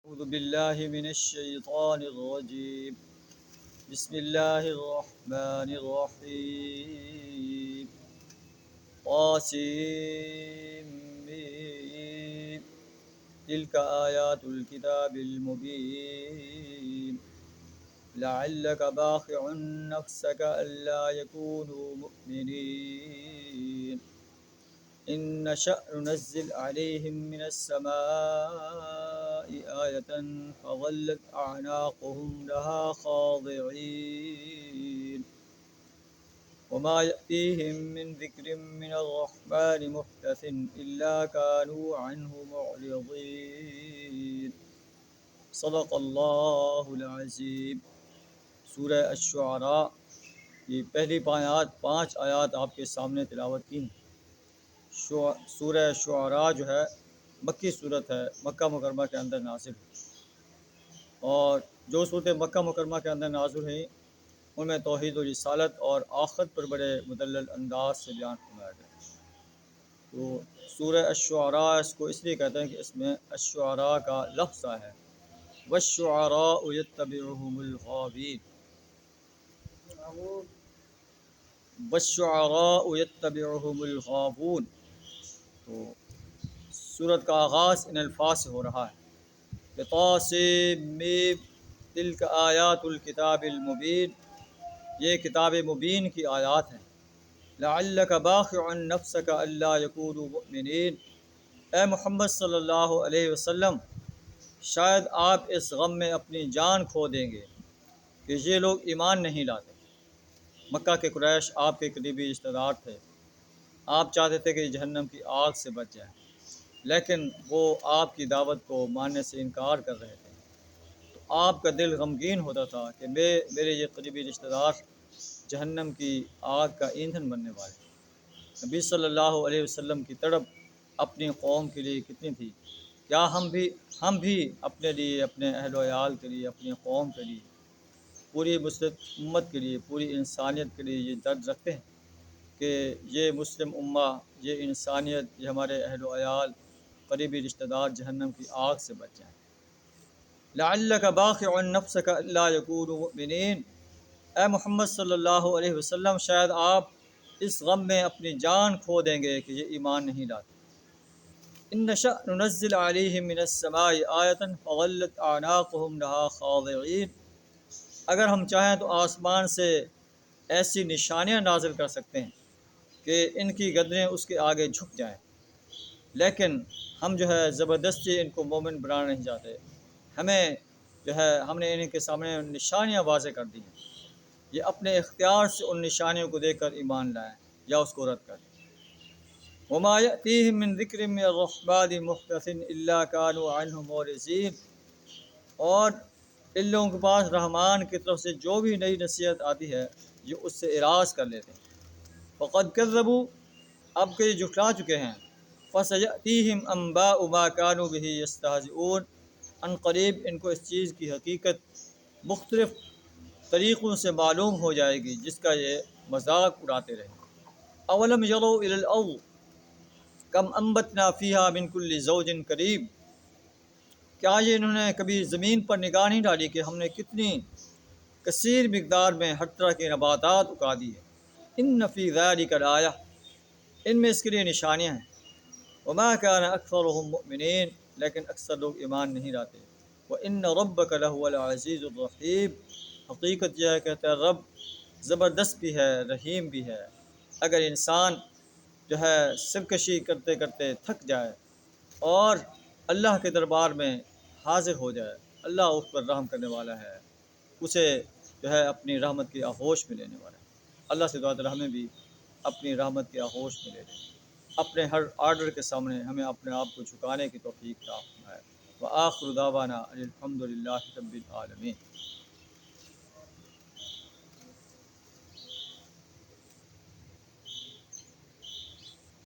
أعوذ بالله من الشيطان الرجيم. بسم الله الرحمن الرحيم. قاسم تلك آيات الكتاب المبين لعلك باخع نفسك ألا يكونوا مؤمنين إن نشأ ننزل عليهم من السماء آية فظلت أعناقهم لها خاضعين وما يأتيهم من ذكر من الرحمن محدث إلا كانوا عنه معرضين. صدق اللہ العظیم. سورہ الشعراء کی پہلی پانچ آیات آپ کے سامنے تلاوت کی ہیں. سورہ شعراء جو ہے مکی صورت ہے، مکہ مکرمہ کے اندر نازل ہے، اور جو صورتیں مکہ مکرمہ کے اندر نازل ہیں ان میں توحید و رسالت اور آخرت پر بڑے مدلل انداز سے بیان فرمایا گیا. تو سورہ الشعراء اس کو اس لیے کہتے ہیں کہ اس میں الشعراء کا لفظ ہے، والشعراء یتبعهم الغاوین، والشعراء یتبعهم الغاوون. تو سورت کا آغاز ان الفاظ سے ہو رہا ہے کہ طاسم تلک آیات الکتاب المبین، یہ کتاب مبین کی آیات ہیں. لعلک باخع نفسک الا یکونوا مؤمنین، اے محمد صلی اللہ علیہ وسلم شاید آپ اس غم میں اپنی جان کھو دیں گے کہ یہ لوگ ایمان نہیں لاتے. مکہ کے قریش آپ کے قریبی رشتہ دار تھے، آپ چاہتے تھے کہ جہنم کی آگ سے بچ جائیں، لیکن وہ آپ کی دعوت کو ماننے سے انکار کر رہے تھے. تو آپ کا دل غمگین ہوتا تھا کہ میرے یہ قریبی رشتہ دار جہنم کی آگ کا ایندھن بننے والے. نبی صلی اللہ علیہ وسلم کی تڑپ اپنی قوم کے لیے کتنی تھی. کیا ہم بھی اپنے لیے، اپنے اہل و عیال کے لیے، اپنی قوم کے لیے، پوری مسلم امت کے لیے، پوری انسانیت کے لیے یہ درد رکھتے ہیں کہ یہ مسلم امہ، یہ انسانیت، یہ ہمارے اہل و عیال، قریبی رشتہ دار جہنم کی آگ سے بچ جائیں؟ لعلک باخع نفسک الا یکونوا مؤمنین، اے محمد صلی اللہ علیہ وسلم شاید آپ اس غم میں اپنی جان کھو دیں گے کہ یہ ایمان نہیں لاتے. ان نشأ ننزل علیہم من السماء آیۃ فظلت اعناقهم لها خاضعین، اگر ہم چاہیں تو آسمان سے ایسی نشانیاں نازل کر سکتے ہیں کہ ان کی گردنیں اس کے آگے جھک جائیں، لیکن ہم جو ہے زبردستی ان کو مومن بنانا نہیں چاہتے. ہم نے ان کے سامنے نشانیاں واضح کر دی ہیں، یہ اپنے اختیار سے ان نشانیوں کو دیکھ کر ایمان لائیں یا اس کو رد کریں. وما یأتیہم من ذکر من الرحمن محدث الا كانوا عنہ معرضین، اور ان لوگوں کے پاس رحمان کی طرف سے جو بھی نئی نصیحت آتی ہے یہ اس سے اعراض کر لیتے ہیں. فقد کذبوا، اب کہ یہ جھٹلا چکے ہیں. فسیأتیہم انباء ما كانوا به یستہزئون، ان قریب ان کو اس چیز کی حقیقت مختلف طریقوں سے معلوم ہو جائے گی جس کا یہ مذاق اڑاتے رہے. اولم یروا الی الارض کم انبتنا فیہا من کل زوج کریم، کیا یہ انہوں نے کبھی زمین پر نگاہ نہیں ڈالی کہ ہم نے کتنی کثیر مقدار میں ہر طرح کے نباتات اگا دی ہے. ان فی ذلک لآیہ، ان میں اس کے لیے نشانیاں ہیں. وما کان اکثرهم مؤمنین، لیکن اکثر لوگ ایمان نہیں لاتے. وان ربک لہو العزیز الرحیم، حقیقت یہ ہے کہتا ہے رب زبردست بھی ہے، رحیم بھی ہے. اگر انسان جو ہے سرکشی کرتے کرتے تھک جائے اور اللہ کے دربار میں حاضر ہو جائے، اللہ اس پر رحم کرنے والا ہے، اسے جو ہے اپنی رحمت کی آغوش میں لینے والا ہے. اللہ سے دعا ہمیں بھی اپنی رحمت کی آغوش میں لے لیں، اپنے ہر آرڈر کے سامنے ہمیں اپنے آپ کو جھکانے کی توفیق عطا فرمائے. وآخر دعوانا الحمد للہ رب العالمین.